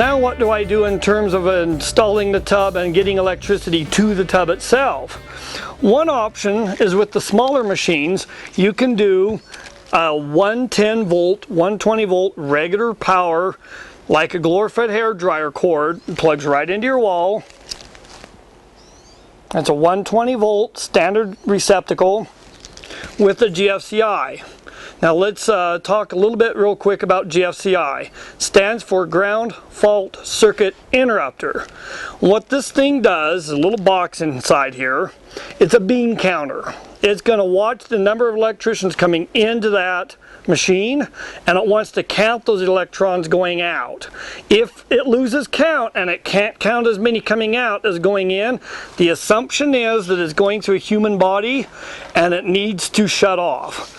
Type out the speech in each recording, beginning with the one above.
Now what do I do in terms of installing the tub and getting electricity to the tub itself? One option is with the smaller machines, you can do a 110 volt, 120 volt regular power, like a glorified hair dryer cord. It plugs right into your wall. That's a 120 volt standard receptacle with a GFCI. Now let's talk a little bit real quick about GFCI. Stands for Ground Fault Circuit Interrupter. What this thing does, a little box inside here, it's a bean counter. It's going to watch the number of electricians coming into that machine, and it wants to count those electrons going out. If it loses count and it can't count as many coming out as going in, the assumption is that it's going through a human body and it needs to shut off.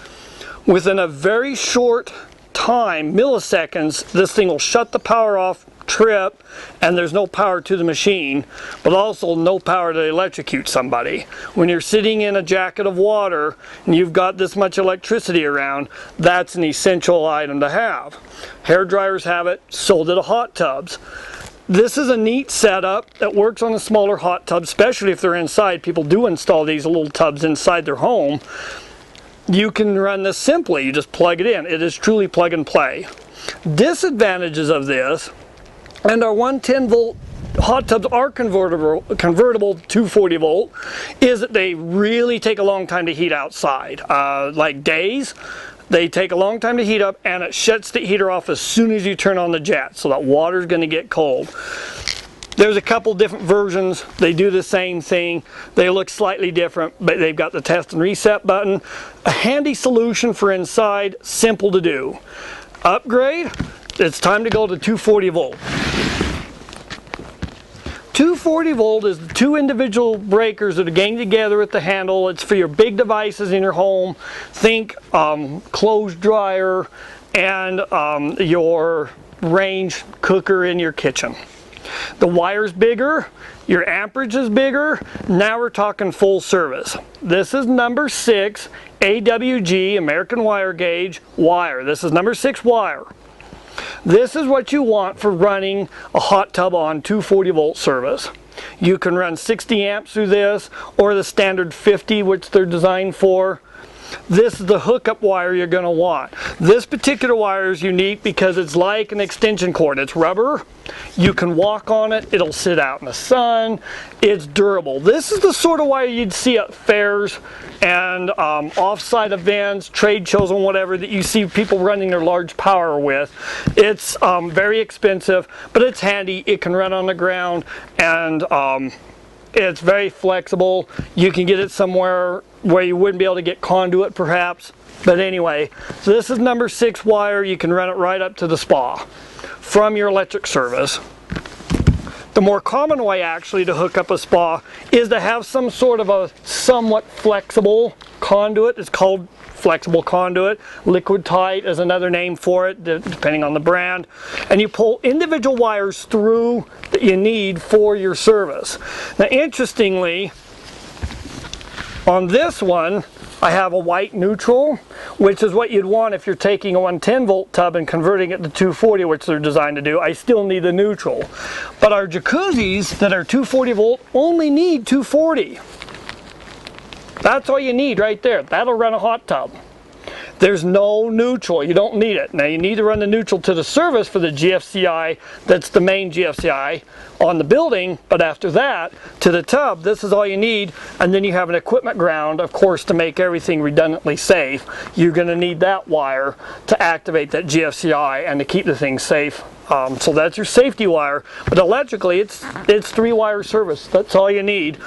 Within a very short time, milliseconds, this thing will shut the power off, trip, and there's no power to the machine, but also no power to electrocute somebody. When you're sitting in a jacket of water and you've got this much electricity around, that's an essential item to have. Hair dryers have it, so do the hot tubs. This is a neat setup that works on a smaller hot tub, especially if they're inside. People do install these little tubs inside their home. You can run this simply, you just plug it in. It is truly plug and play. Disadvantages of this, and our 110 volt hot tubs are convertible to 240 volt, is that they really take a long time to heat outside. Like days, they take a long time to heat up, and it shuts the heater off as soon as you turn on the jet, so that water's going to get cold. There's a couple different versions. They do the same thing. They look slightly different, but they've got the test and reset button. A handy solution for inside, simple to do. Upgrade, it's time to go to 240 volt. 240 volt is the two individual breakers that are gang together at the handle. It's for your big devices in your home. Think clothes dryer and your range cooker in your kitchen. The wire's bigger, your amperage is bigger. Now we're talking full service. This is number 6 AWG, American Wire Gauge wire. This is number 6 wire. This is what you want for running a hot tub on 240 volt service. You can run 60 amps through this, or the standard 50, which they're designed for. This is the hookup wire you're going to want. This particular wire is unique because it's like an extension cord. It's rubber. You can walk on it. It'll sit out in the sun. It's durable. This is the sort of wire you'd see at fairs and off-site events, trade shows and whatever that you see people running their large power with. It's very expensive, but it's handy. It can run on the ground, and it's very flexible. You can get it somewhere where you wouldn't be able to get conduit perhaps. But anyway, so this is number 6 wire. You can run it right up to the spa from your electric service. The more common way actually to hook up a spa is to have some sort of a somewhat flexible conduit. It's called flexible conduit. Liquid tight is another name for it, depending on the brand. And you pull individual wires through that you need for your service. Now interestingly, on this one, I have a white neutral, which is what you'd want if you're taking a 110 volt tub and converting it to 240, which they're designed to do. I still need the neutral. But our jacuzzis that are 240 volt only need 240. That's all you need right there. That'll run a hot tub. There's no neutral. You don't need it. Now you need to run the neutral to the service for the GFCI. That's the main GFCI on the building, but after that to the tub, this is all you need. And then you have an equipment ground, of course, to make everything redundantly safe. You're going to need that wire to activate that GFCI and to keep the thing safe. So that's your safety wire, but electrically it's 3-wire service. That's all you need.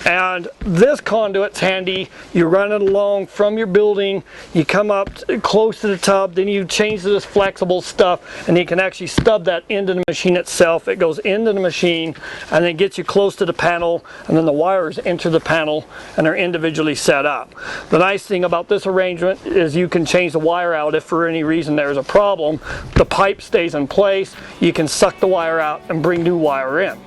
And this conduit's handy. You run it along from your building, you come up close to the tub, then you change to this flexible stuff, and you can actually stub that into the machine itself. It goes into the machine and then gets you close to the panel, and then the wires enter the panel and are individually set up. The nice thing about this arrangement is you can change the wire out if for any reason there's a problem. The pipe stays in place. You can suck the wire out and bring new wire in.